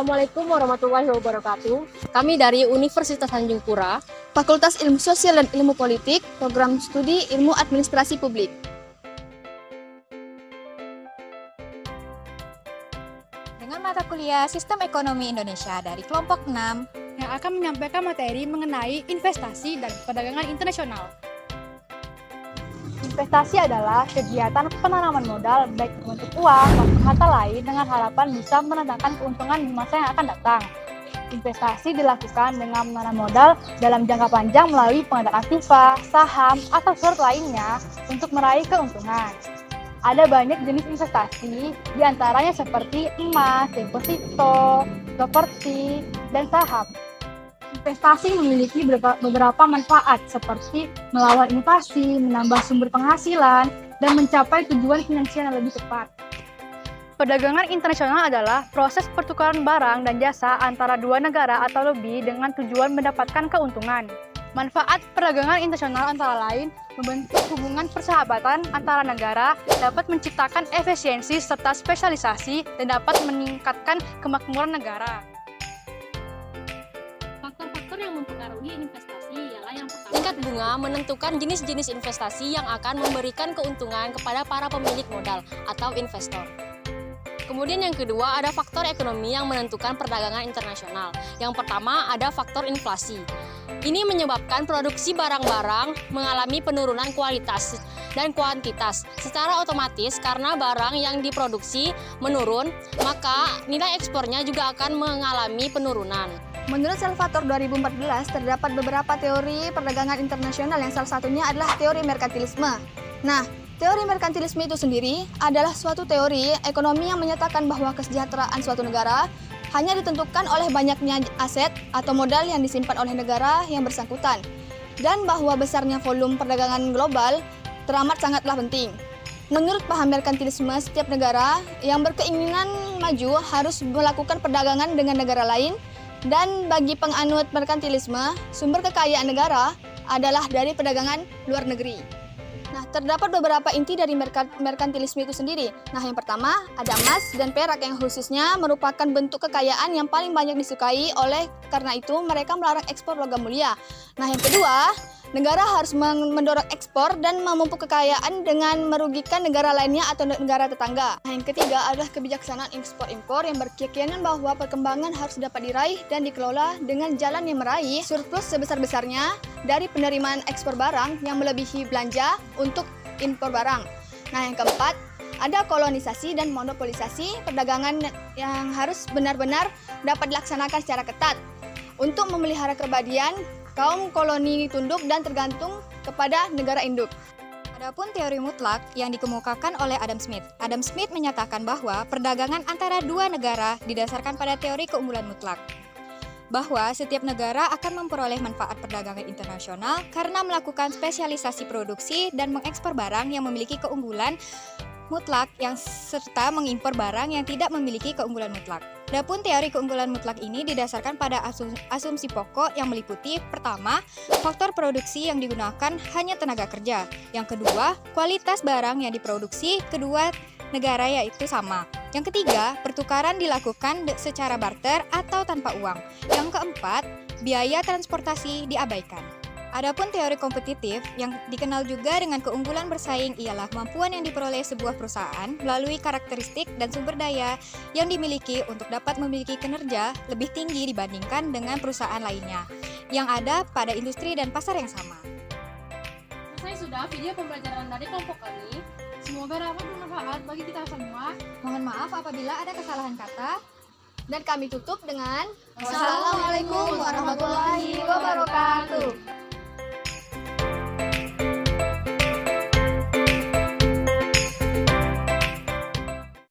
Assalamualaikum warahmatullahi wabarakatuh. Kami dari Universitas Tanjung Pura, Fakultas Ilmu Sosial dan Ilmu Politik, Program Studi Ilmu Administrasi Publik. Dengan mata kuliah Sistem Ekonomi Indonesia dari kelompok 6 yang akan menyampaikan materi mengenai investasi dan perdagangan internasional. Investasi adalah kegiatan penanaman modal baik bentuk uang maupun harta lain dengan harapan bisa mendatangkan keuntungan di masa yang akan datang. Investasi dilakukan dengan menanam modal dalam jangka panjang melalui pengadaan aktiva, saham, atau surat lainnya untuk meraih keuntungan. Ada banyak jenis investasi, diantaranya seperti emas, deposito, properti, dan saham. Investasi memiliki beberapa manfaat seperti melawan inflasi, menambah sumber penghasilan, dan mencapai tujuan finansial yang lebih tepat. Perdagangan internasional adalah proses pertukaran barang dan jasa antara dua negara atau lebih dengan tujuan mendapatkan keuntungan. Manfaat perdagangan internasional antara lain membentuk hubungan persahabatan antara negara, dapat menciptakan efisiensi serta spesialisasi, dan dapat meningkatkan kemakmuran negara. faktor-faktor yang mempengaruhi investasi ialah yang pertama, Tingkat bunga menentukan jenis-jenis investasi yang akan memberikan keuntungan kepada para pemilik modal atau investor. Kemudian yang kedua ada faktor ekonomi yang menentukan perdagangan internasional. Yang pertama ada faktor inflasi. Ini menyebabkan produksi barang-barang mengalami penurunan kualitas dan kuantitas. Secara otomatis karena barang yang diproduksi menurun, maka nilai ekspornya juga akan mengalami penurunan. Menurut Salvator 2014, terdapat beberapa teori perdagangan internasional yang salah satunya adalah teori merkantilisme. Nah, teori merkantilisme itu sendiri adalah suatu teori ekonomi yang menyatakan bahwa kesejahteraan suatu negara hanya ditentukan oleh banyaknya aset atau modal yang disimpan oleh negara yang bersangkutan, dan bahwa besarnya volume perdagangan global teramat sangatlah penting. Menurut paham merkantilisme, setiap negara yang berkeinginan maju harus melakukan perdagangan dengan negara lain, dan bagi penganut merkantilisme, sumber kekayaan negara adalah dari perdagangan luar negeri. Nah, terdapat beberapa inti dari merkantilisme itu sendiri. Nah, yang pertama ada emas dan perak yang khususnya merupakan bentuk kekayaan yang paling banyak disukai, oleh karena itu mereka melarang ekspor logam mulia. Nah, yang kedua, negara harus mendorong ekspor dan memupuk kekayaan dengan merugikan negara lainnya atau negara tetangga. Nah, yang ketiga adalah kebijaksanaan ekspor-impor yang berkeyakinan bahwa perkembangan harus dapat diraih dan dikelola dengan jalan yang meraih surplus sebesar-besarnya dari penerimaan ekspor barang yang melebihi belanja untuk impor barang. Nah, yang keempat ada kolonisasi dan monopolisasi perdagangan yang harus benar-benar dapat dilaksanakan secara ketat untuk memelihara keabadian kaum koloni tunduk dan tergantung kepada negara induk. Adapun teori mutlak yang dikemukakan oleh Adam Smith. Adam Smith menyatakan bahwa perdagangan antara dua negara didasarkan pada teori keunggulan mutlak. Bahwa setiap negara akan memperoleh manfaat perdagangan internasional karena melakukan spesialisasi produksi dan mengekspor barang yang memiliki keunggulan mutlak yang serta mengimpor barang yang tidak memiliki keunggulan mutlak. Adapun teori keunggulan mutlak ini didasarkan pada asumsi pokok yang meliputi pertama, faktor produksi yang digunakan hanya tenaga kerja. Yang kedua, kualitas barang yang diproduksi kedua negara yaitu sama. Yang ketiga, pertukaran dilakukan secara barter atau tanpa uang. Yang keempat, biaya transportasi diabaikan. Adapun teori kompetitif yang dikenal juga dengan keunggulan bersaing ialah kemampuan yang diperoleh sebuah perusahaan melalui karakteristik dan sumber daya yang dimiliki untuk dapat memiliki kinerja lebih tinggi dibandingkan dengan perusahaan lainnya yang ada pada industri dan pasar yang sama. selesai sudah video pembelajaran dari kelompok kami. Semoga dapat bermanfaat bagi kita semua. Mohon maaf apabila ada kesalahan kata. Dan kami tutup dengan Wassalamualaikum warahmatullahi wabarakatuh.